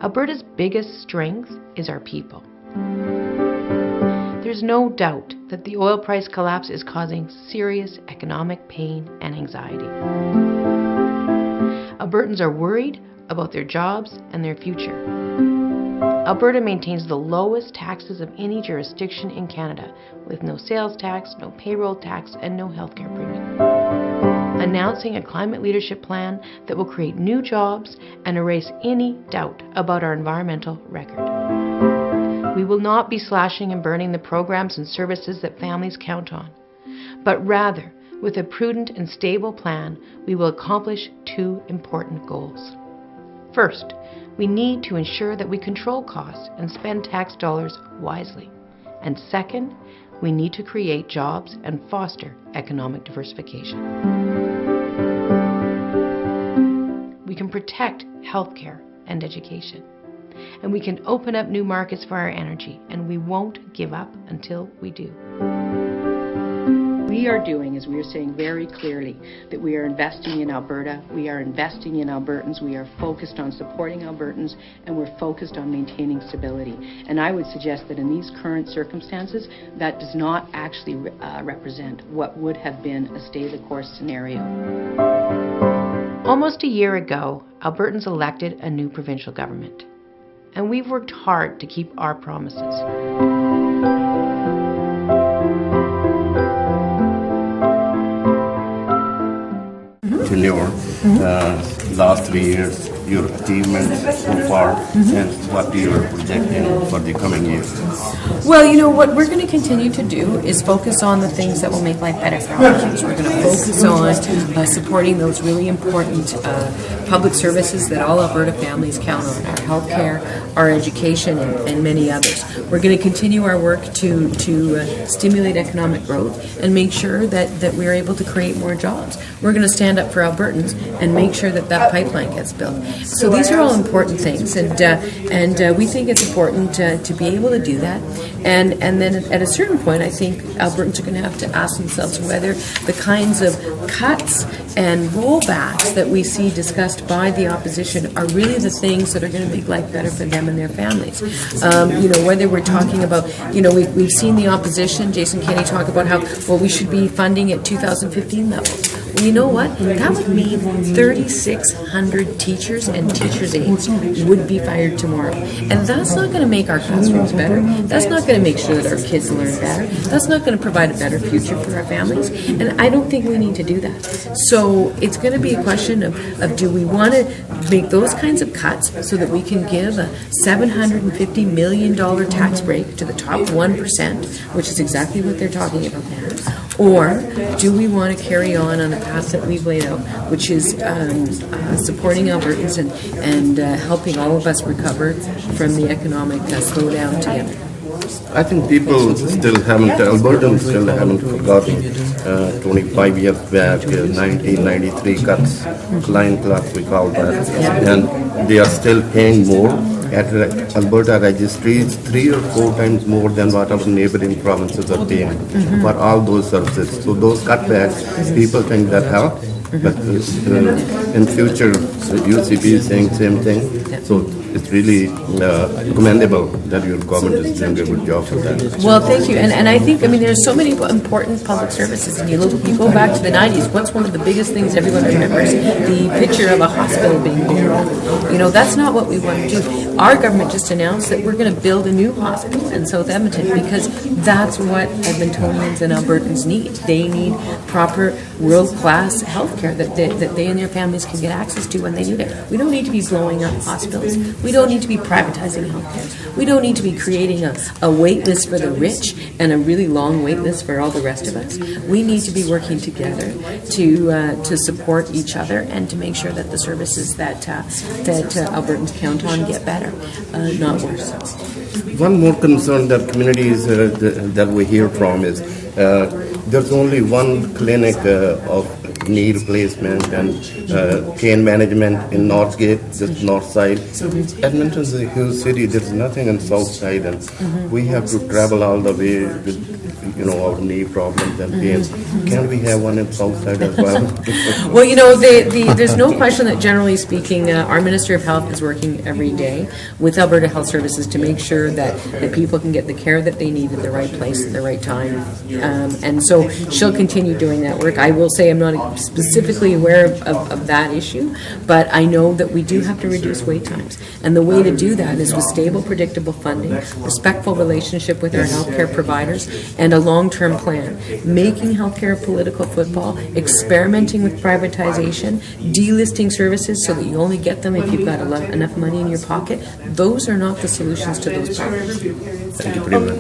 Alberta's biggest strength is our people. There's no doubt that the oil price collapse is causing serious economic pain and anxiety. Albertans are worried about their jobs and their future. Alberta maintains the lowest taxes of any jurisdiction in Canada, with no sales tax, no payroll tax, and no healthcare premium. Announcing a climate leadership plan that will create new jobs and erase any doubt about our environmental record. We will not be slashing and burning the programs and services that families count on, but rather, with a prudent and stable plan, we will accomplish two important goals. First, we need to ensure that we control costs and spend tax dollars wisely. And second, we need to create jobs and foster economic diversification. We can protect healthcare and education. And we can open up new markets for our energy, and we won't give up until we do. We are doing, as we are saying very clearly, that we are investing in Alberta, we are investing in Albertans, we are focused on supporting Albertans, and we're focused on maintaining stability. And I would suggest that in these current circumstances, that does not actually represent what would have been a stay-the-course scenario. Almost a year ago, Albertans elected a new provincial government. And we've worked hard to keep our promises. Your last 3 years, your achievements so far, and what you are projecting for the coming years? Well, you know, what we're going to continue to do is focus on the things that will make life better for our kids. We're going to focus on supporting those really important public services that all Alberta families count on, our healthcare, our education, and many others. We're going to continue our work to stimulate economic growth and make sure that we're able to create more jobs. We're going to stand up for Albertans and make sure that pipeline gets built. So these are all important things, and we think it's important to be able to do that. And then at a certain point, I think Albertans are going to have to ask themselves whether the kinds of cuts and rollbacks that we see discussed by the opposition are really the things that are going to make life better for them and their families. Whether we're talking about, we've seen the opposition, Jason Kenney, talk about how, well, we should be funding at 2015 levels. Well, you know what? That would mean 3,600 teachers and teachers' aides would be fired tomorrow. And that's not going to make our classrooms better. That's not going to make sure that our kids learn better. That's not going to provide a better future for our families. And I don't think we need to do that. So it's going to be a question of do we want to make those kinds of cuts so that we can give a $750 million tax break to the top 1%, which is exactly what they're talking about now. Or do we want to carry on the path that we've laid out, which is supporting Albertans and helping all of us recover from the economic slowdown together? I think people Albertans still haven't forgotten 25 years back, 1993 cuts, Klein Clark we call that, and they are still paying more. At Alberta registries, 3 or 4 times more than what our neighboring provinces are paying for all those services. So those cutbacks, people think that help, but in future, UCP is saying same thing. So it's really commendable that your government is doing a good job for that. Well, thank you. And I think, there's so many important public services. And you go back to the 90s, what's one of the biggest things everyone remembers? The picture of a hospital being built. That's not what we want to do. Our government just announced that we're going to build a new hospital in South Edmonton because that's what Edmontonians and Albertans need. They need proper world-class health care that they and their families can get access to when they need it. We don't need to be blowing up hospitals. We don't need to be privatizing healthcare. We don't need to be creating a wait list for the rich and a really long wait list for all the rest of us. We need to be working together to support each other and to make sure that the services that Albertans count on get better, not worse. One more concern that communities that we hear from is there's only one clinic of knee replacement and pain management in Northgate, just north side. Edmonton is a huge city. There's nothing in south side, and we have to travel all the way with our knee problems and pains. Can we have one in south side as well? Well, there's no question that generally speaking, our Minister of Health is working every day with Alberta Health Services to make sure that people can get the care that they need at the right place at the right time. And so she'll continue doing that work. I will say I'm not specifically aware of that issue, but I know that we do have to reduce wait times. And the way to do that is with stable, predictable funding, respectful relationship with our healthcare providers, and a long-term plan. Making healthcare political football, experimenting with privatization, delisting services so that you only get them if you've got enough money in your pocket, those are not the solutions to those problems. Thank you very much.